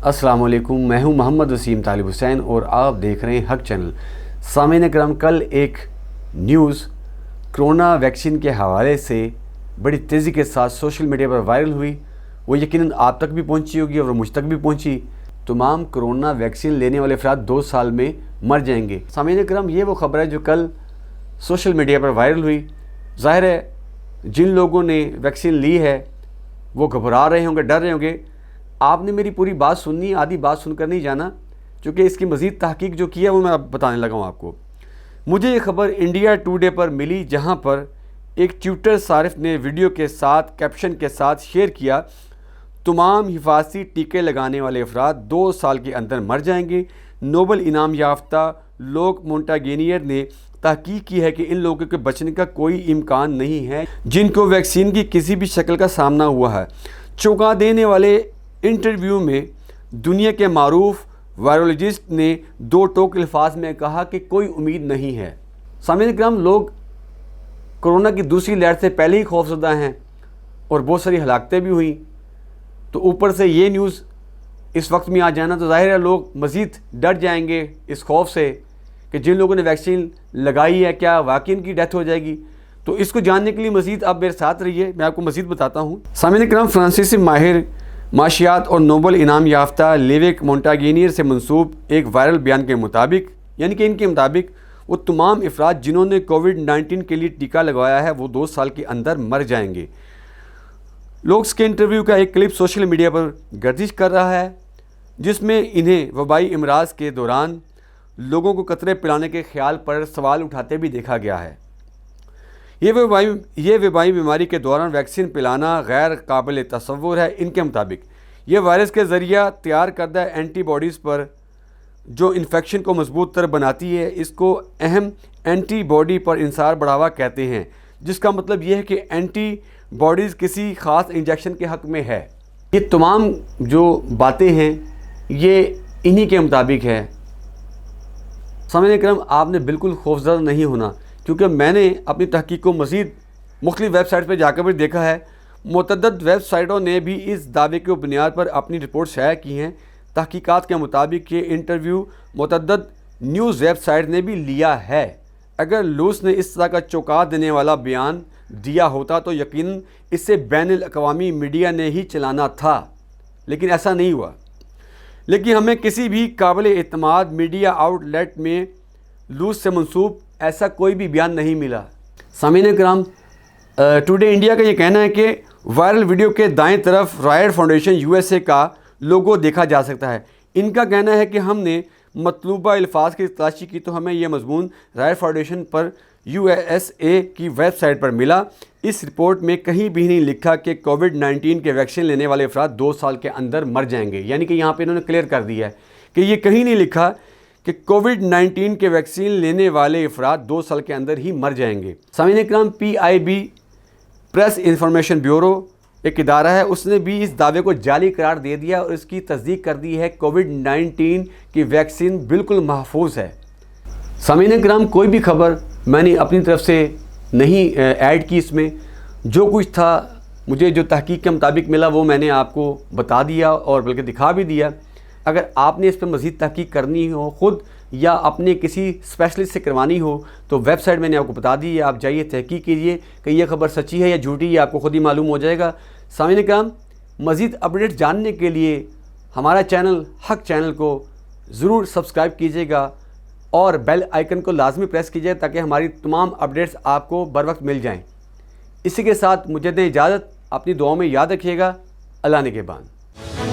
अस्सलाम वालेकुम, मैं हूं मोहम्मद वसीम तालिब हुसैन और आप देख रहे हैं हक चैनल। सामीन करम, कल एक न्यूज़ कोरोना वैक्सीन के हवाले से बड़ी तेज़ी के साथ सोशल मीडिया पर वायरल हुई। वो यकीनन आप तक भी पहुंची होगी और मुझ तक भी पहुंची। तमाम कोरोना वैक्सीन लेने वाले अफराद 2 साल में मर जाएंगे। सामीन करम, ये वो ख़बर है जो कल सोशल मीडिया पर वायरल हुई। ज़ाहिर है जिन लोगों ने वैक्सीन ली है वो घबरा रहे होंगे, डर रहे होंगे। आपने मेरी पूरी बात सुननी, आधी बात सुनकर नहीं जाना, क्योंकि इसकी मज़ीद तहकीक जो की है वो मैं अब बताने लगा हूँ आपको। मुझे ये ख़बर इंडिया टुडे पर मिली, जहाँ पर एक ट्विटर सारिफ ने वीडियो के साथ कैप्शन के साथ शेयर किया, तमाम हिफाजती टीके लगाने वाले अफराद 2 साल के अंदर मर जाएंगे। नोबल इनाम याफ्ता लोक मोंटागेनियर ने तहकीक की है कि इन लोगों के बचने का कोई इम्कान नहीं है जिनको वैक्सीन की किसी भी शक्ल का सामना हुआ है। चौंका देने वाले इंटरव्यू में दुनिया के मारूफ वायरोलॉजिस्ट ने 2 टोक अल्फाज में कहा कि कोई उम्मीद नहीं है। सामीन करम, लोग कोरोना की दूसरी लहर से पहले ही खौफजदा हैं और बहुत सारी हलाकतें भी हुई, तो ऊपर से ये न्यूज़ इस वक्त में आ जाना, तो ज़ाहिर है लोग मज़ीद डर जाएंगे इस खौफ से कि जिन लोगों ने वैक्सीन लगाई है क्या वाकई इनकी डेथ हो जाएगी। तो इसको जानने के लिए मज़ीद आप मेरे साथ रहिए, मैं आपको मज़ीद बताता हूँ। सामीन करम, फ्रांसीसी माहिर माशियात और नोबल इनाम याफ्ता लेविक मोंटागेनियर से मंसूब एक वायरल बयान के मुताबिक, यानी कि इनके मुताबिक, वो तमाम अफराद जिन्होंने कोविड-19 के लिए टीका लगवाया है वो 2 साल के अंदर मर जाएंगे। लोग इसके इंटरव्यू का एक क्लिप सोशल मीडिया पर गर्दिश कर रहा है, जिसमें इन्हें वबाई इमराज के दौरान लोगों को कतरे पिलाने के ख्याल पर सवाल उठाते भी देखा गया है। ये वबाई बीमारी के दौरान वैक्सीन पिलाना गैर काबिल तसव्वुर है। इनके मुताबिक ये वायरस के ज़रिया तैयार करदा एंटीबॉडीज़ पर जो इन्फेक्शन को मजबूत तर बनाती है, इसको अहम एंटीबॉडी पर इंसार बढ़ावा कहते हैं, जिसका मतलब ये है कि एंटीबॉडीज़ किसी ख़ास इंजेक्शन के हक़ में है। ये तमाम जो बातें हैं ये इन्हीं के मुताबिक है। सामीन करम, आपने बिल्कुल खौफजदा नहीं होना, क्योंकि मैंने अपनी तहकीक को मज़ीद मुख्तलिफ़ वेबसाइट पर जाकर भी देखा है। मुतअद्दिद वेबसाइटों ने भी इस दावे के बुनियाद पर अपनी रिपोर्ट शाया की हैं। तहकीकात के मुताबिक ये इंटरव्यू मुतअद्दिद न्यूज़ वेबसाइट ने भी लिया है। अगर लूस ने इस तरह का चौंका देने वाला बयान दिया होता तो यकीनन इससे बैनुल-अक़वामी मीडिया ने ही चलाना था, लेकिन ऐसा नहीं हुआ। लेकिन हमें किसी भी काबिल-एतमाद मीडिया आउटलेट में लूस से मंसूब ऐसा कोई भी बयान नहीं मिला। सामीन करम, टुडे इंडिया का ये कहना है कि वायरल वीडियो के दाएं तरफ रायट फाउंडेशन USA का लोगो देखा जा सकता है। इनका कहना है कि हमने मतलूबा अल्फाज की तलाशी की तो हमें यह मजमून रायट फाउंडेशन पर USA की वेबसाइट पर मिला। इस रिपोर्ट में कहीं भी नहीं लिखा कि कोविड-19 के वैक्सीन लेने वाले अफराद 2 साल के अंदर मर जाएंगे। यानी कि यहाँ पे इन्होंने क्लियर कर दिया है कि ये कहीं नहीं लिखा कि कोविड-19 के वैक्सीन लेने वाले अफराद 2 साल के अंदर ही मर जाएंगे। सामीन करम, PIB प्रेस इंफॉर्मेशन ब्यूरो एक इदारा है, उसने भी इस दावे को जाली करार दे दिया और इसकी तस्दीक कर दी है। कोविड-19 की वैक्सीन बिल्कुल महफूज है। सामीन करम, कोई भी खबर मैंने अपनी तरफ से नहीं ऐड की इसमें। जो कुछ था, मुझे जो तहकीक के मुताबिक मिला वो मैंने आपको बता दिया और बल्कि दिखा भी दिया। अगर आपने इस पर मज़ीद तहकीक करनी हो ख़ुद या अपने किसी स्पेशलिस्ट से करवानी हो तो वेबसाइट मैंने आपको बता दी है, आप जाइए तहकीक कीजिए कि यह खबर सच्ची है या झूठी, ये आपको ख़ुद ही मालूम हो जाएगा। सामीन करम, मज़ीद अपडेट जानने के लिए हमारा चैनल हक चैनल को ज़रूर सब्सक्राइब कीजिएगा और बेल आइकन को लाजमी प्रेस कीजिए ताकि हमारी तमाम अपडेट्स आपको बर वक्त मिल जाएँ। इसी के साथ मुझे दें इजाज़त, अपनी दुआओं में याद रखिएगा। अल्लाह निगहबान।